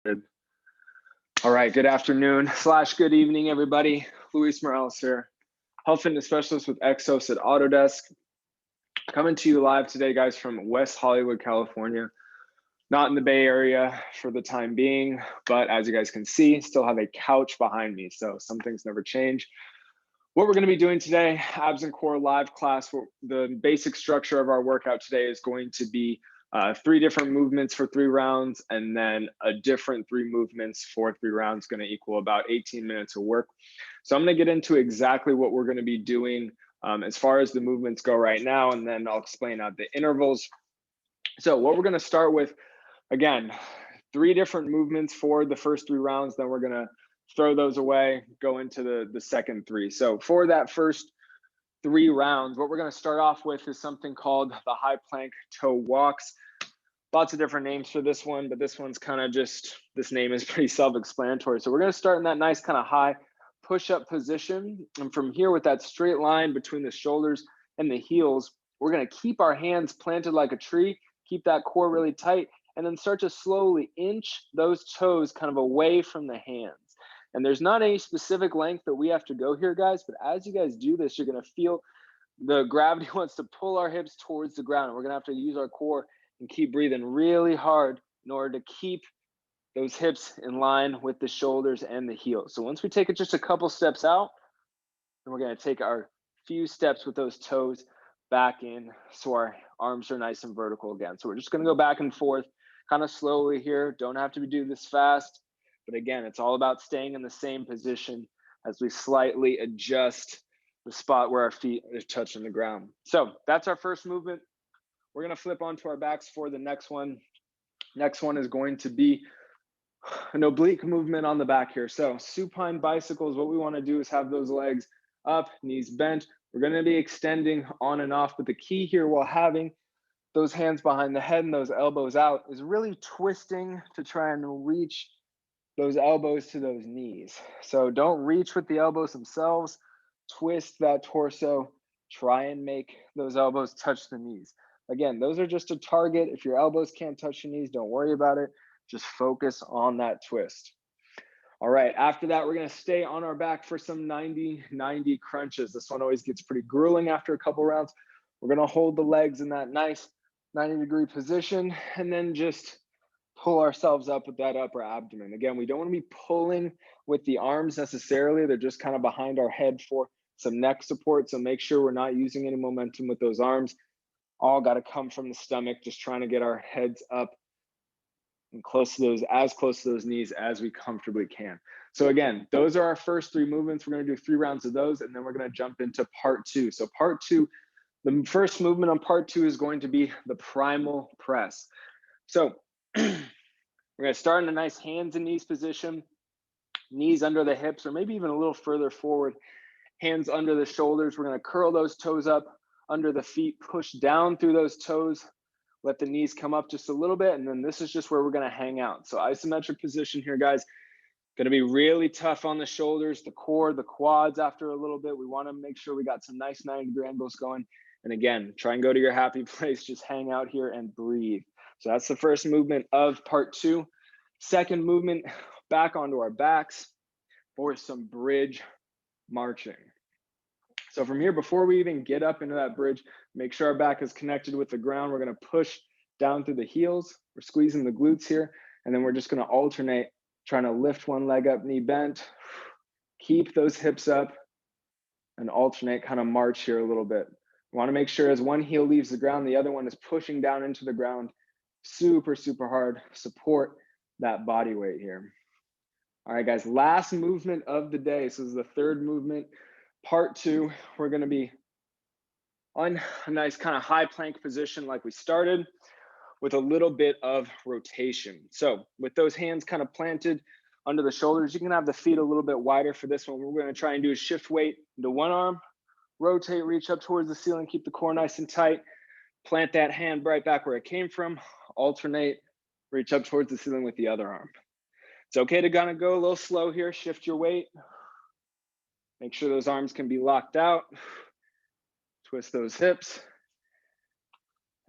All right, good afternoon / good evening, everybody. Luis Morales here, health fitness specialist with Exos at Autodesk. Coming to you live today, guys, from West Hollywood, California. Not in the Bay Area for the time being, but as you guys can see, still have a couch behind me, so some things never change. What we're going to be doing today, abs and core live class. The basic structure of our workout today is going to be 3 different movements for 3 rounds, and then a different 3 movements for 3 rounds, going to equal about 18 minutes of work. So I'm going to get into exactly what we're going to be doing as far as the movements go right now, and then I'll explain out the intervals. So what we're going to start with, again, 3 different movements for the first 3 rounds, then we're going to throw those away, go into the second 3. So for that first 3 rounds, what we're going to start off with is something called the high plank toe walks. Lots of different names for this one, but this one's kind of just, this name is pretty self-explanatory. So we're going to start in that nice kind of high push-up position. And from here, with that straight line between the shoulders and the heels, we're going to keep our hands planted like a tree, keep that core really tight, and then start to slowly inch those toes kind of away from the hands. And there's not any specific length that we have to go here, guys, but as you guys do this, you're going to feel the gravity wants to pull our hips towards the ground. We're going to have to use our core and keep breathing really hard in order to keep those hips in line with the shoulders and the heels. So once we take it just a couple steps out, then we're going to take our few steps with those toes back in so our arms are nice and vertical again. So we're just going to go back and forth kind of slowly here. Don't have to do this fast. But again, it's all about staying in the same position as we slightly adjust the spot where our feet are touching the ground. So that's our first movement. We're going to flip onto our backs for the next one. Next one is going to be an oblique movement on the back here. So supine bicycles, what we want to do is have those legs up, knees bent. We're going to be extending on and off, but the key here while having those hands behind the head and those elbows out is really twisting to try and reach those elbows to those knees. So don't reach with the elbows themselves, twist that torso, try and make those elbows touch the knees. Again, those are just a target. If your elbows can't touch your knees, don't worry about it. Just focus on that twist. All right, after that, we're gonna stay on our back for some 90-90 crunches. This one always gets pretty grueling after a couple rounds. We're gonna hold the legs in that nice 90-degree position and then just pull ourselves up with that upper abdomen. Again, we don't want to be pulling with the arms necessarily. They're just kind of behind our head for some neck support. So make sure we're not using any momentum with those arms. All got to come from the stomach, just trying to get our heads up and as close to those knees as we comfortably can. So again, those are our first 3 movements. We're going to do 3 rounds of those, and then we're going to jump into part 2. So part 2, the first movement on part 2 is going to be the primal press. So we're going to start in a nice hands and knees position, knees under the hips, or maybe even a little further forward, hands under the shoulders. We're going to curl those toes up under the feet, push down through those toes, let the knees come up just a little bit, and then this is just where we're going to hang out. So isometric position here, guys. Going to be really tough on the shoulders, the core, the quads after a little bit. We want to make sure we got some nice 90-degree angles going. And again, try and go to your happy place. Just hang out here and breathe. So that's the first movement of part 2. Second movement, back onto our backs for some bridge marching. So from here, before we even get up into that bridge, make sure our back is connected with the ground. We're going to push down through the heels. We're squeezing the glutes here. And then we're just going to alternate, trying to lift one leg up, knee bent, keep those hips up, and alternate, kind of march here a little bit. We want to make sure as one heel leaves the ground, the other one is pushing down into the ground. Super, super hard. Support that body weight here. All right, guys, last movement of the day. So this is the third movement, part 2. We're going to be on a nice kind of high plank position like we started, with a little bit of rotation. So with those hands kind of planted under the shoulders, you can have the feet a little bit wider for this one. What we're going to try and do is shift weight into one arm, rotate, reach up towards the ceiling, keep the core nice and tight, plant that hand right back where it came from, alternate, reach up towards the ceiling with the other arm. It's okay to kind of go a little slow here, shift your weight. Make sure those arms can be locked out. Twist those hips.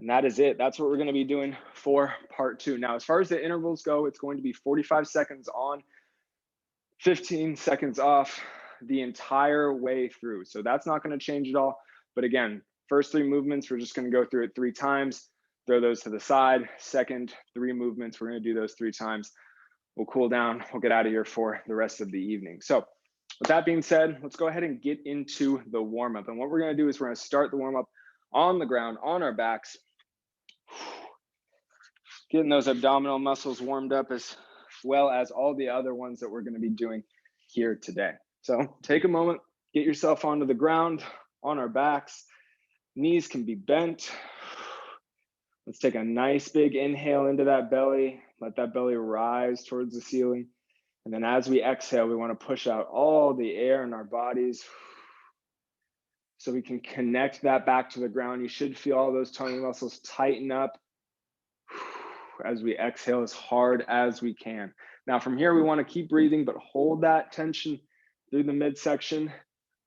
And that is it. That's what we're going to be doing for part 2. Now, as far as the intervals go, it's going to be 45 seconds on, 15 seconds off the entire way through. So that's not going to change at all. But again, first 3 movements, we're just going to go through it 3 times, throw those to the side. Second 3 movements, we're going to do those 3 times. We'll cool down. We'll get out of here for the rest of the evening. So with that being said, let's go ahead and get into the warm-up. And what we're going to do is we're going to start the warm-up on the ground, on our backs, getting those abdominal muscles warmed up as well as all the other ones that we're going to be doing here today. So take a moment, get yourself onto the ground, on our backs. Knees can be bent. Let's take a nice big inhale into that belly. Let that belly rise towards the ceiling. And then as we exhale, we want to push out all the air in our bodies so we can connect that back to the ground. You should feel all those tummy muscles tighten up as we exhale as hard as we can. Now from here, we want to keep breathing, but hold that tension through the midsection.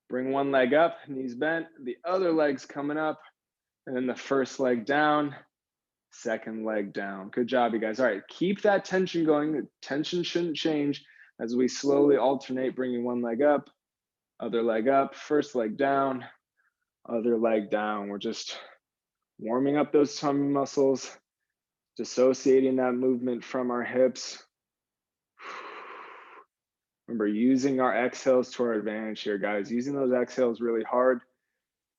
Bring one leg up, knees bent, the other leg's coming up, and then the first leg down, second leg down. Good job, you guys. All right, keep that tension going. The tension shouldn't change as we slowly alternate, bringing one leg up, other leg up, first leg down, other leg down. We're just warming up those tummy muscles, dissociating that movement from our hips. Remember, using our exhales to our advantage here, guys. Using those exhales really hard.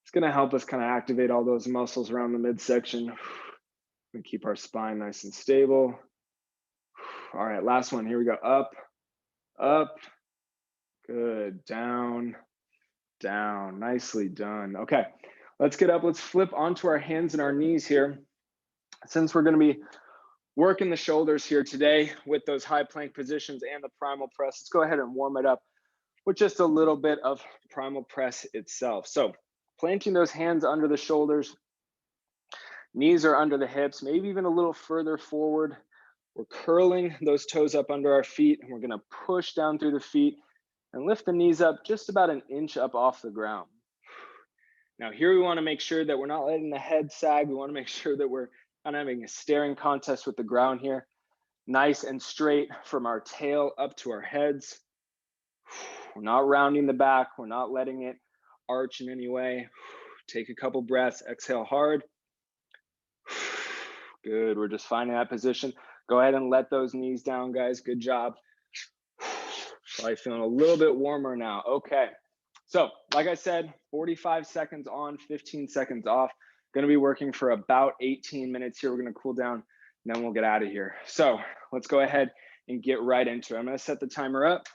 It's going to help us kind of activate all those muscles around the midsection and keep our spine nice and stable. All right, last one. Here we go. Up, up. Good. Down, down. Nicely done. Okay, let's get up. Let's flip onto our hands and our knees here. Since we're going to be working the shoulders here today with those high plank positions and the primal press, let's go ahead and warm it up with just a little bit of primal press itself. So planting those hands under the shoulders, knees are under the hips, maybe even a little further forward. We're curling those toes up under our feet, and we're going to push down through the feet and lift the knees up just about an inch up off the ground. Now here we want to make sure that we're not letting the head sag. We want to make sure that we're not having a staring contest with the ground here. Nice and straight from our tail up to our heads. We're not rounding the back. We're not letting it arch in any way. Take a couple breaths. Exhale hard. Good. We're just finding that position. Go ahead and let those knees down, guys. Good job. Probably feeling a little bit warmer now. Okay. So like I said, 45 seconds on, 15 seconds off. Going to be working for about 18 minutes here. We're going to cool down, and then we'll get out of here. So let's go ahead and get right into it. I'm going to set the timer up.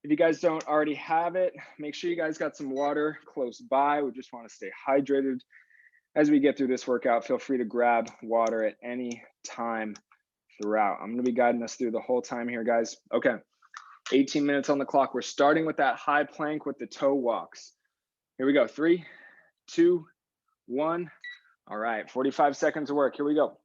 If you guys don't already have it, make sure you guys got some water close by. We just want to stay hydrated as we get through this workout. Feel free to grab water at any time throughout. I'm going to be guiding us through the whole time here, guys. Okay, 18 minutes on the clock. We're starting with that high plank with the toe walks. Here we go. 3, 2, 1. All right, 45 seconds of work. Here we go.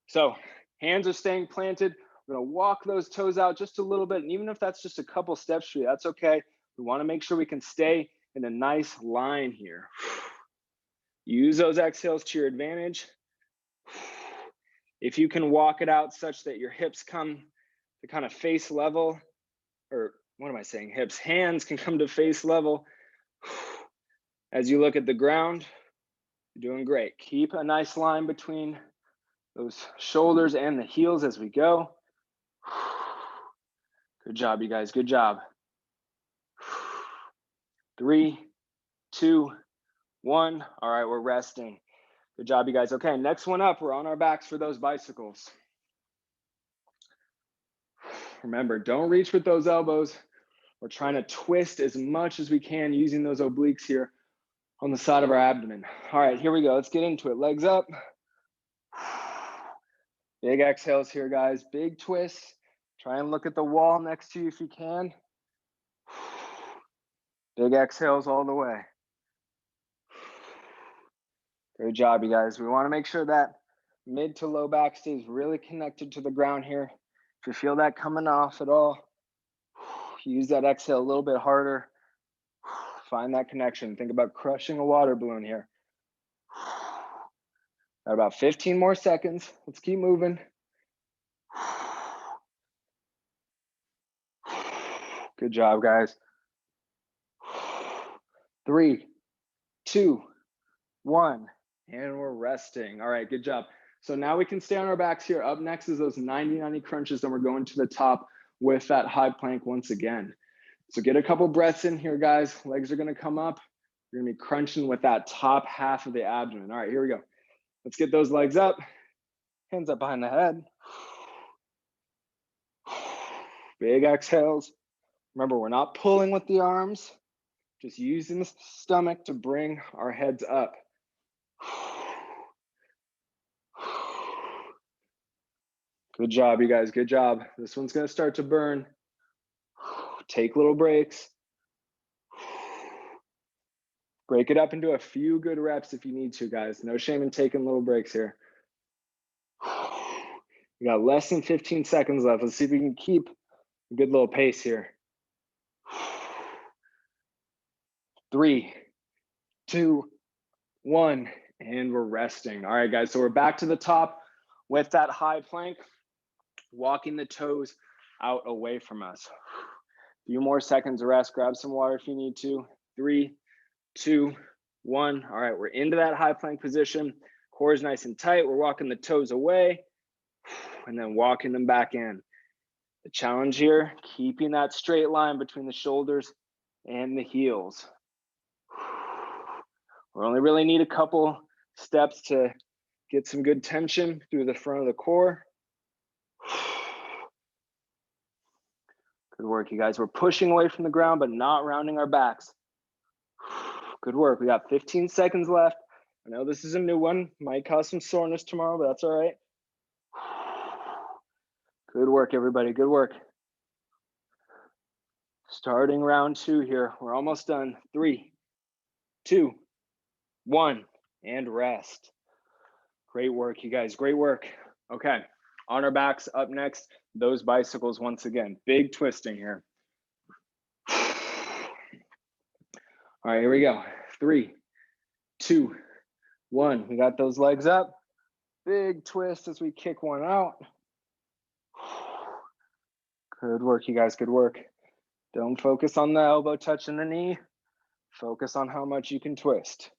So hands are staying planted. We're going to walk those toes out just a little bit. And even if that's just a couple steps for you, that's okay. We want to make sure we can stay in a nice line here. Use those exhales to your advantage. If you can walk it out such that your hips come to kind of face level, or what am I saying? Hips, hands can come to face level. As you look at the ground, you're doing great. Keep a nice line between those shoulders and the heels as we go. Good job, you guys. Good job. 3, 2, 1. All right, we're resting. Good job, you guys. Okay, next one up. We're on our backs for those bicycles. Remember, don't reach with those elbows. We're trying to twist as much as we can using those obliques here on the side of our abdomen. All right, here we go. Let's get into it. Legs up. Big exhales here, guys. Big twists. Try and look at the wall next to you if you can. Big exhales all the way. Great job, you guys. We want to make sure that mid to low back stays really connected to the ground here. If you feel that coming off at all, use that exhale a little bit harder. Find that connection. Think about crushing a water balloon here. Got about 15 more seconds. Let's keep moving. Good job, guys. 3, 2, 1, and we're resting. All right, good job. So now we can stay on our backs here. Up next is those 90-90 crunches, and we're going to the top with that high plank once again. So get a couple breaths in here, guys. Legs are gonna come up. You're gonna be crunching with that top half of the abdomen. All right, here we go. Let's get those legs up. Hands up behind the head. Big exhales. Remember, we're not pulling with the arms, just using the stomach to bring our heads up. Good job, you guys, good job. This one's gonna start to burn. Take little breaks. Break it up into a few good reps if you need to, guys. No shame in taking little breaks here. We got less than 15 seconds left. Let's see if we can keep a good little pace here. 3, 2, 1, and we're resting. All right, guys, so we're back to the top with that high plank, walking the toes out away from us. A few more seconds of rest. Grab some water if you need to. 3, 2, 1. All right, we're into that high plank position. Core is nice and tight. We're walking the toes away and then walking them back in. The challenge here, keeping that straight line between the shoulders and the heels. We only really need a couple steps to get some good tension through the front of the core. Good work, you guys. We're pushing away from the ground, but not rounding our backs. Good work. We got 15 seconds left. I know this is a new one. Might cause some soreness tomorrow, but that's all right. Good work, everybody. Good work. Starting round 2 here. We're almost done. 3, 2, 1, and rest. Great work, you guys. Great work. Okay, on our backs, up next, those bicycles once again. Big twisting here. All right, here we go. 3, 2, 1. We got those legs up. Big twist as we kick one out. Good work, you guys. Good work. Don't focus on the elbow touching the knee. Focus on how much you can twist.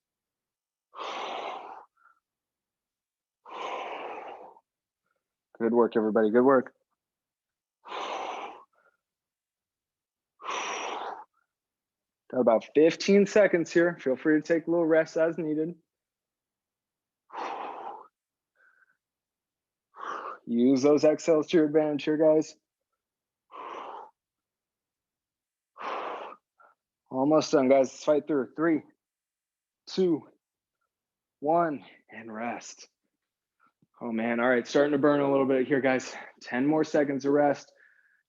Good work, everybody. Good work. Got about 15 seconds here. Feel free to take a little rest as needed. Use those exhales to your advantage here, guys. Almost done, guys. Let's fight through. 3, 2, 1, and rest. Oh man, all right, starting to burn a little bit here, guys. 10 more seconds of rest.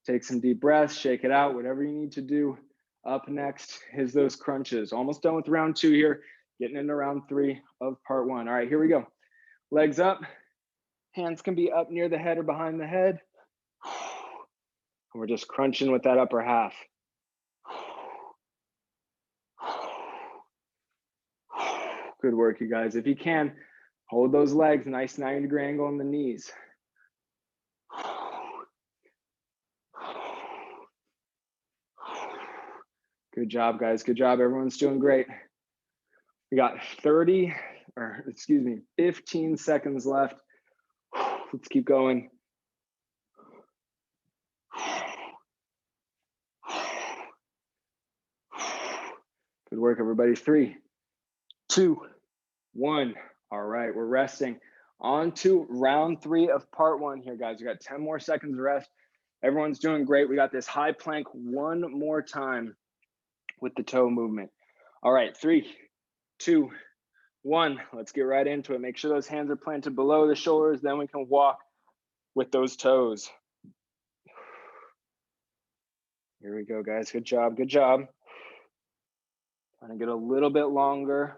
Take some deep breaths, shake it out, whatever you need to do. Up next is those crunches. Almost done with round 2 here, getting into round 3 of part 1. All right, here we go. Legs up, hands can be up near the head or behind the head. And we're just crunching with that upper half. Good work, you guys. If you can, hold those legs, nice 90-degree angle on the knees. Good job, guys. Good job. Everyone's doing great. We got 15 seconds left. Let's keep going. Good work, everybody. 3, 2, 1. All right, we're resting. On to round 3 of part 1 here, guys. We got 10 more seconds of rest. Everyone's doing great. We got this high plank one more time with the toe movement. All right, 3, 2, 1. Let's get right into it. Make sure those hands are planted below the shoulders. Then we can walk with those toes. Here we go, guys. Good job. Good job. Trying to get a little bit longer.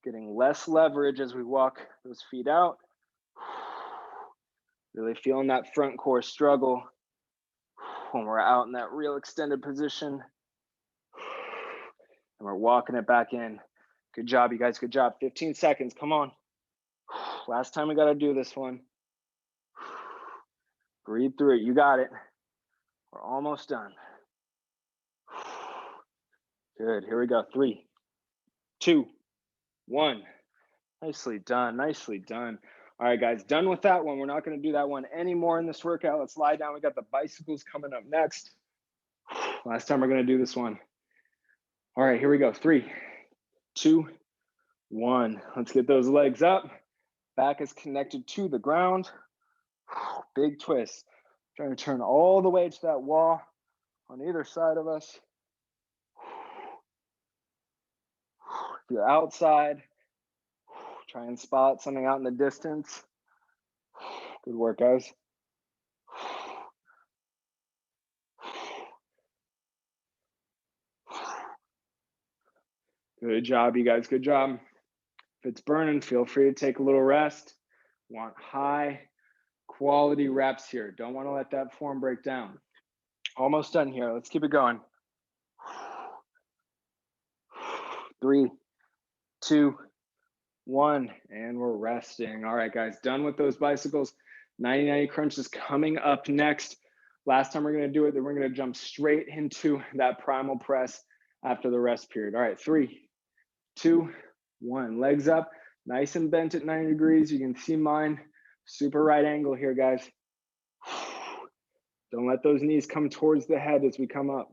Getting less leverage as we walk those feet out. Really feeling that front core struggle when we're out in that real extended position. And we're walking it back in. Good job, you guys. Good job. 15 seconds. Come on. Last time we got to do this one. Breathe through it. You got it. We're almost done. Good. Here we go. 3, 2, 1. Nicely done. Nicely done. All right, guys, done with that one. We're not going to do that one anymore in this workout. Let's lie down. We got the bicycles coming up next. Last time we're going to do this one. All right, here we go. 3, 2, 1. Let's get those legs up. Back is connected to the ground. Big twist. Trying to turn all the way to that wall on either side of us. If you're outside, try and spot something out in the distance. Good work, guys. Good job, you guys. Good job. If it's burning, feel free to take a little rest. Want high quality reps here. Don't want to let that form break down. Almost done here. Let's keep it going. 3, 2, 1, and we're resting. All right, guys, done with those bicycles. 90-90 crunch is coming up next. Last time we're going to do it, then we're going to jump straight into that primal press after the rest period. All right, 3, 2, 1. Legs up, nice and bent at 90 degrees. You can see mine. Super right angle here, guys. Don't let those knees come towards the head as we come up.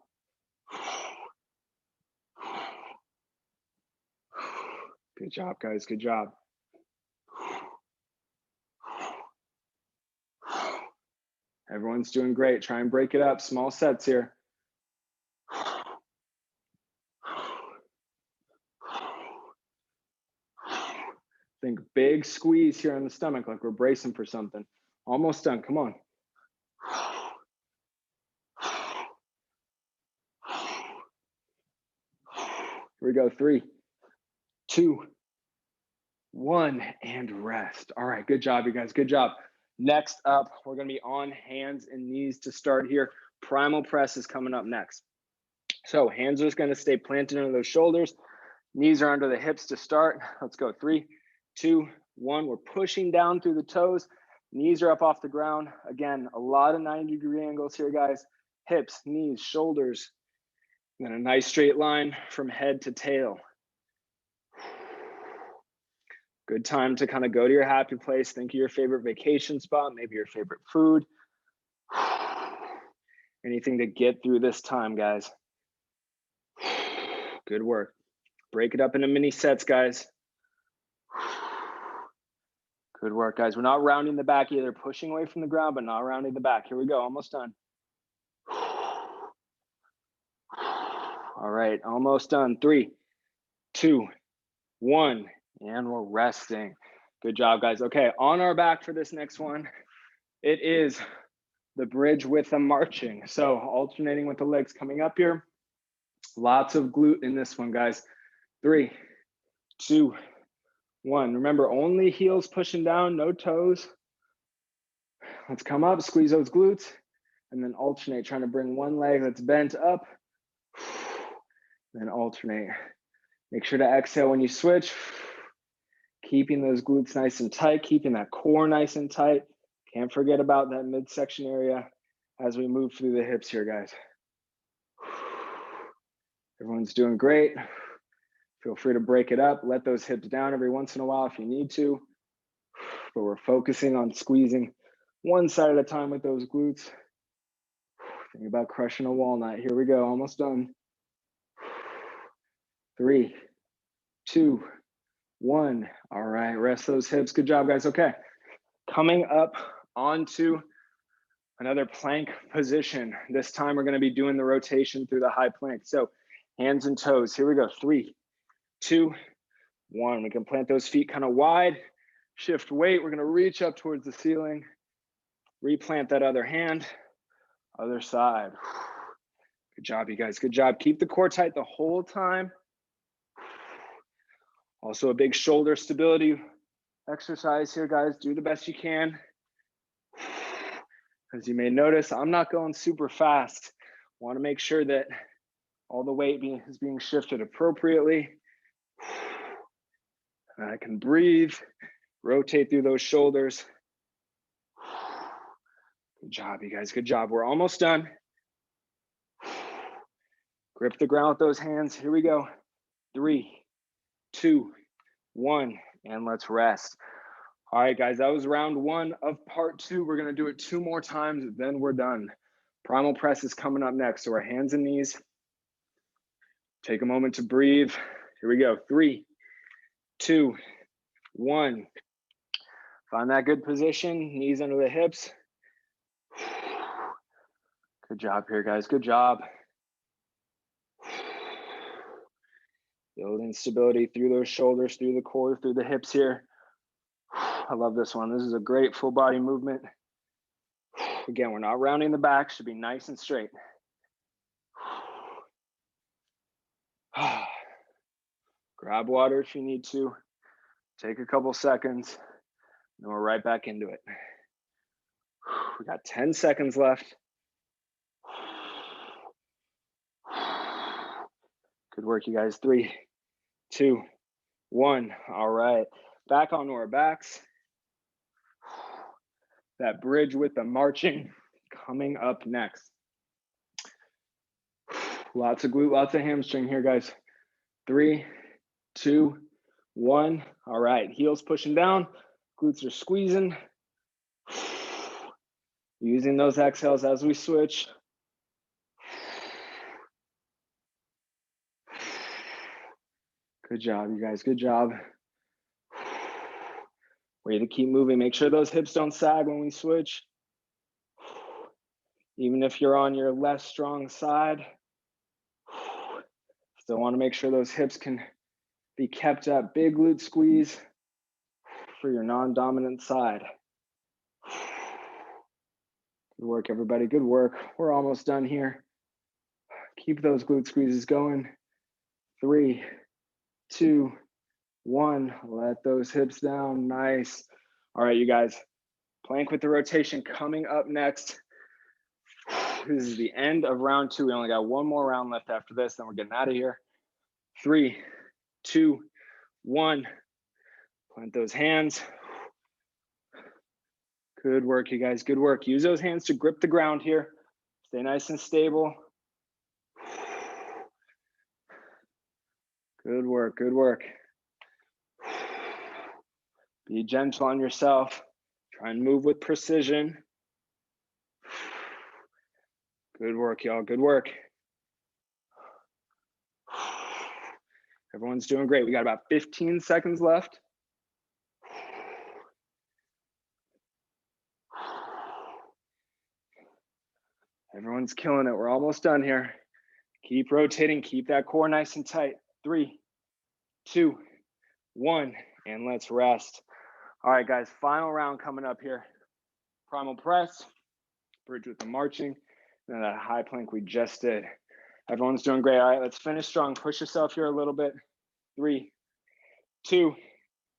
Good job, guys. Good job. Everyone's doing great. Try and break it up. Small sets here. Think big squeeze here on the stomach, like we're bracing for something. Almost done. Come on. Here we go. 3, 2, 1, and rest. All right. Good job, you guys. Good job. Next up, we're going to be on hands and knees to start here. Primal press is coming up next. So hands are just going to stay planted under those shoulders. Knees are under the hips to start. Let's go. 3, 2, 1. We're pushing down through the toes. Knees are up off the ground. Again, a lot of 90-degree angles here, guys. Hips, knees, shoulders. And then a nice straight line from head to tail. Good time to kind of go to your happy place. Think of your favorite vacation spot, maybe your favorite food. Anything to get through this time, guys. Good work. Break it up into mini sets, guys. Good work, guys. We're not rounding the back either. Pushing away from the ground, but not rounding the back. Here we go. Almost done. All right. Almost done. 3, 2, 1. And we're resting. Good job, guys. Okay. On our back for this next one, it is the bridge with the marching. So alternating with the legs coming up here. Lots of glute in this one, guys. 3, 2, 1. Remember, only heels pushing down, no toes. Let's come up, squeeze those glutes, and then alternate, trying to bring one leg that's bent up, then alternate. Make sure to exhale when you switch, keeping those glutes nice and tight, keeping that core nice and tight. Can't forget about that midsection area as we move through the hips here, guys. Everyone's doing great. Feel free to break it up. Let those hips down every once in a while if you need to. But we're focusing on squeezing one side at a time with those glutes. Think about crushing a walnut. Here we go. Almost done. 3, 2, 1. All right. Rest those hips. Good job, guys. Okay. Coming up onto another plank position. This time we're going to be doing the rotation through the high plank. So hands and toes. Here we go. 3, 2, 1. We can plant those feet kind of wide, shift weight. We're going to reach up towards the ceiling, replant that other hand, other side. Good job, you guys. Good job. Keep the core tight the whole time. Also a big shoulder stability exercise here, guys. Do the best you can. As you may notice, I'm not going super fast. Want to make sure that all the weight is being shifted appropriately. I can breathe, Rotate through those shoulders. Good job, you guys, good job. We're almost done. Grip the ground with those hands. Here we go. 3, 2, 1, and let's rest. All right, guys, that was round 1 of part 2. We're gonna do it 2 more times, then we're done. Primal press is coming up next, so our hands and knees. Take a moment to breathe. Here we go. 3, 2, 1. Find that good position, knees under the hips. Good job here, guys, good job. Building stability through those shoulders, through the core, through the hips here. I love this one. This is a great full body movement. Again, we're not rounding the back, should be nice and straight. Grab water if you need to. Take a couple seconds, and we're right back into it. We got 10 seconds left. Good work, you guys. 3, 2, 1. All right, back onto our backs. That bridge with the marching coming up next. Lots of glute, lots of hamstring here, guys. 3, 2, 1. All right, heels pushing down, glutes are squeezing. Using those exhales as we switch. Good job, you guys, good job. Way to keep moving. Make sure those hips don't sag when we switch. Even if you're on your less strong side, still want to make sure those hips can be kept up. Big glute squeeze for your non-dominant side. Good work, everybody, good work. We're almost done here. Keep those glute squeezes going. 3, 2, 1. Let those hips down, nice. All right, you guys, plank with the rotation coming up next. This is the end of round 2. We only got 1 more round left after this, then we're getting out of here. 3, 2, 1. Plant those hands. Good work, you guys, good work. Use those hands to grip the ground here. Stay nice and stable. Good work, good work. Be gentle on yourself. Try and move with precision. Good work, y'all, good work. Everyone's doing great. We got about 15 seconds left. Everyone's killing it. We're almost done here. Keep rotating, keep that core nice and tight. 3, 2, 1, and let's rest. All right, guys, final round coming up here. Primal press, bridge with the marching, and then that high plank we just did. Everyone's doing great. All right, let's finish strong. Push yourself here a little bit. 3, 2,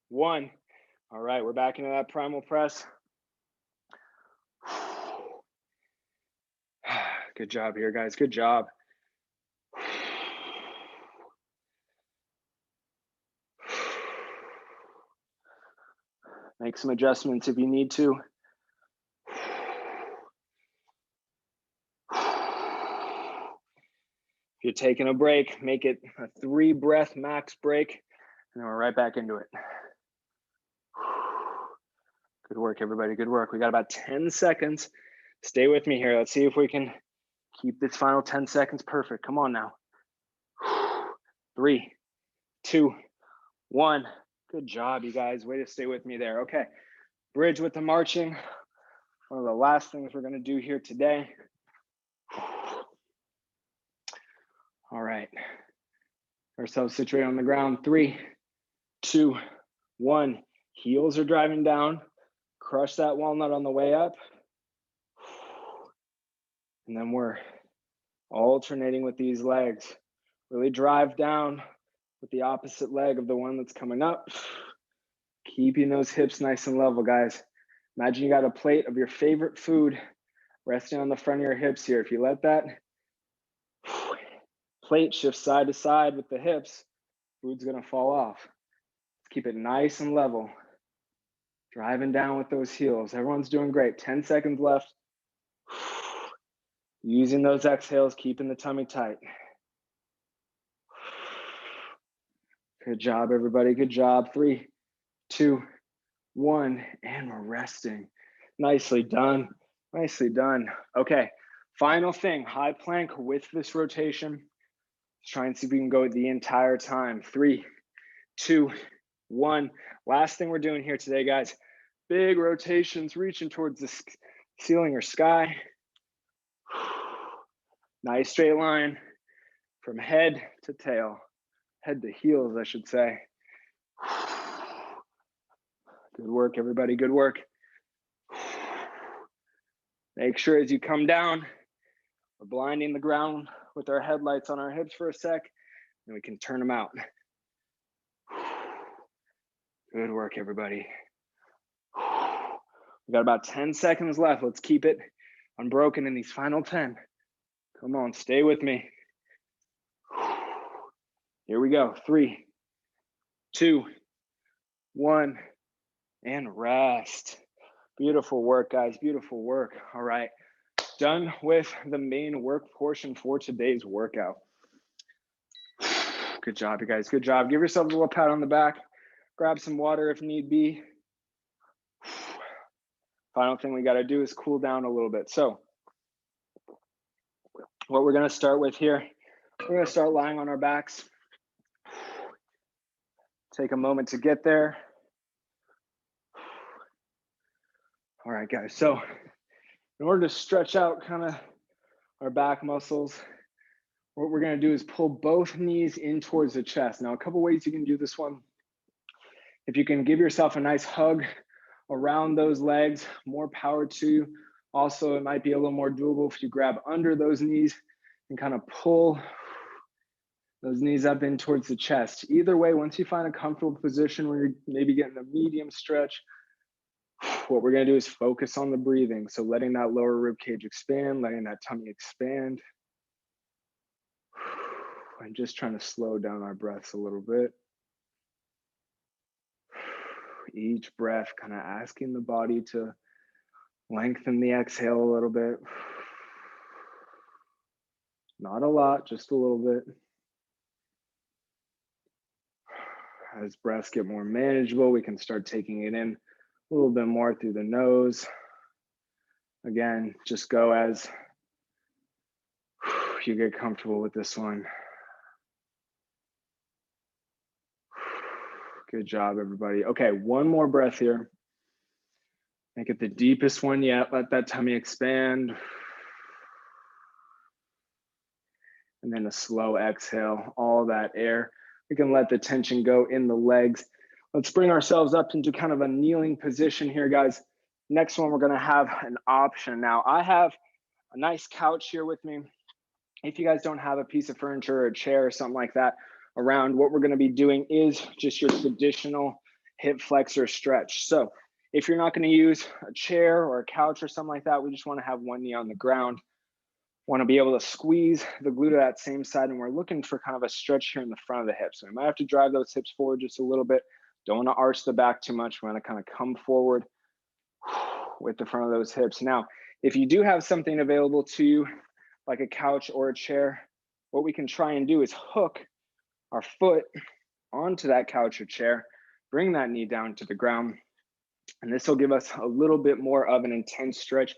1. All right, we're back into that primal press. Good job here, guys. Good job. Make some adjustments if you need to. If you're taking a break, make it a 3-breath max break, and then we're right back into it. Good work, everybody, good work. We got about 10 seconds. Stay with me here. Let's see if we can keep this final 10 seconds perfect. Come on now. 3, 2, 1. Good job, you guys. Way to stay with me there. Okay, bridge with the marching. One of the last things we're gonna do here today. All right, ourselves situated on the ground. 3, 2, 1. Heels are driving down. Crush that walnut on the way up. And then we're alternating with these legs. Really drive down with the opposite leg of the one that's coming up. Keeping those hips nice and level, guys. Imagine you got a plate of your favorite food resting on the front of your hips here. If you let that plate shift side to side with the hips, food's gonna fall off. Let's keep it nice and level. Driving down with those heels. Everyone's doing great. 10 seconds left. Using those exhales, keeping the tummy tight. Good job, everybody. Good job. 3, 2, 1, and we're resting. Nicely done. Nicely done. Okay, final thing, high plank with this rotation. Let's try and see if we can go the entire time. 3, 2, 1. Last thing we're doing here today, guys. Big rotations, reaching towards the ceiling or sky. Nice straight line from head to tail. Head to heels, I should say. Good work, everybody. Good work. Make sure as you come down, we're blinding the ground with our headlights on our hips for a sec, and we can turn them out. Good work, everybody. We got about 10 seconds left. Let's keep it unbroken in these final 10. Come on, stay with me. Here we go. 3, 2, 1, and rest. Beautiful work, guys. Beautiful work. All right. Done with the main work portion for today's workout. Good job, you guys. Good job. Give yourself a little pat on the back. Grab some water if need be. Final thing we got to do is cool down a little bit. So what we're going to start with here, we're going to start lying on our backs. Take a moment to get there. All right, guys. So in order to stretch out kind of our back muscles, what we're going to do is pull both knees in towards the chest. Now, a couple ways you can do this one. If you can give yourself a nice hug around those legs, more power to you. Also, it might be a little more doable if you grab under those knees and kind of pull those knees up in towards the chest. Either way, once you find a comfortable position where you're maybe getting a medium stretch, what we're going to do is focus on the breathing. So letting that lower rib cage expand, letting that tummy expand. And just trying to slow down our breaths a little bit. Each breath kind of asking the body to lengthen the exhale a little bit. Not a lot, just a little bit. As breaths get more manageable, we can start taking it in a little bit more through the nose. Again, just go as you get comfortable with this one. Good job, everybody. Okay, one more breath here. Make it the deepest one yet. Let that tummy expand. And then a slow exhale, all that air. We can let the tension go in the legs. Let's bring ourselves up into kind of a kneeling position here, guys. Next one, we're gonna have an option. Now, I have a nice couch here with me. If you guys don't have a piece of furniture or a chair or something like that around, what we're gonna be doing is just your traditional hip flexor stretch. So if you're not gonna use a chair or a couch or something like that, we just wanna have one knee on the ground. Want to be able to squeeze the glute of that same side, and we're looking for kind of a stretch here in the front of the hips. So we might have to drive those hips forward just a little bit. Don't want to arch the back too much. We want to kind of come forward with the front of those hips. Now, if you do have something available to you, like a couch or a chair, what we can try and do is hook our foot onto that couch or chair, bring that knee down to the ground, and this will give us a little bit more of an intense stretch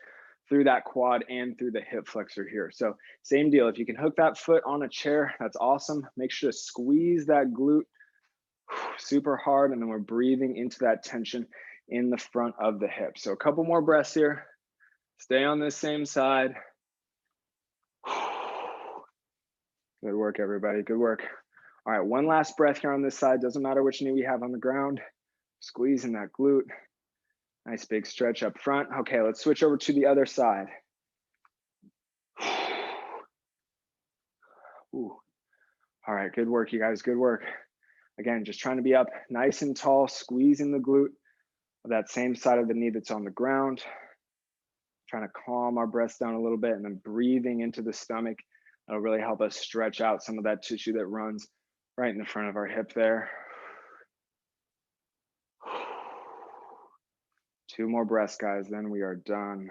through that quad and through the hip flexor here. So same deal, if you can hook that foot on a chair, that's awesome. Make sure to squeeze that glute super hard, and then we're breathing into that tension in the front of the hip. So a couple more breaths here. Stay on this same side. Good work, everybody, good work. All right, one last breath here on this side. Doesn't matter which knee we have on the ground. Squeezing that glute. Nice big stretch up front. Okay, let's switch over to the other side. Ooh. All right, good work, you guys, good work. Again, just trying to be up nice and tall, squeezing the glute of that same side of the knee that's on the ground. Trying to calm our breaths down a little bit, and then breathing into the stomach. That'll really help us stretch out some of that tissue that runs right in the front of our hip there. 2 more breaths, guys, then we are done.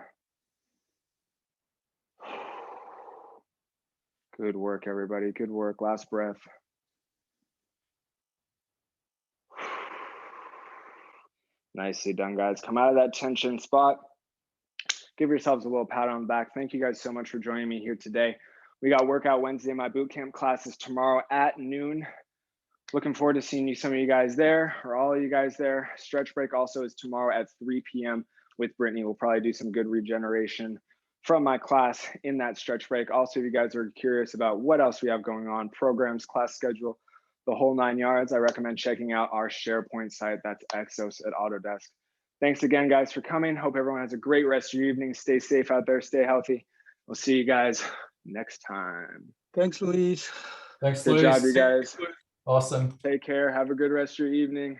Good work, everybody. Good work. Last breath. Nicely done, guys. Come out of that tension spot. Give yourselves a little pat on the back. Thank you guys so much for joining me here today. We got Workout Wednesday. My boot camp class is tomorrow at noon. Looking forward to seeing some of you guys there, or all of you guys there. Stretch break also is tomorrow at 3 p.m. with Brittany. We'll probably do some good regeneration from my class in that stretch break. Also, if you guys are curious about what else we have going on, programs, class schedule, the whole 9 yards, I recommend checking out our SharePoint site. That's Exos at Autodesk. Thanks again, guys, for coming. Hope everyone has a great rest of your evening. Stay safe out there. Stay healthy. We'll see you guys next time. Thanks, Luis. Thanks, Good Luis. job, you guys. Awesome. Take care. Have a good rest of your evening.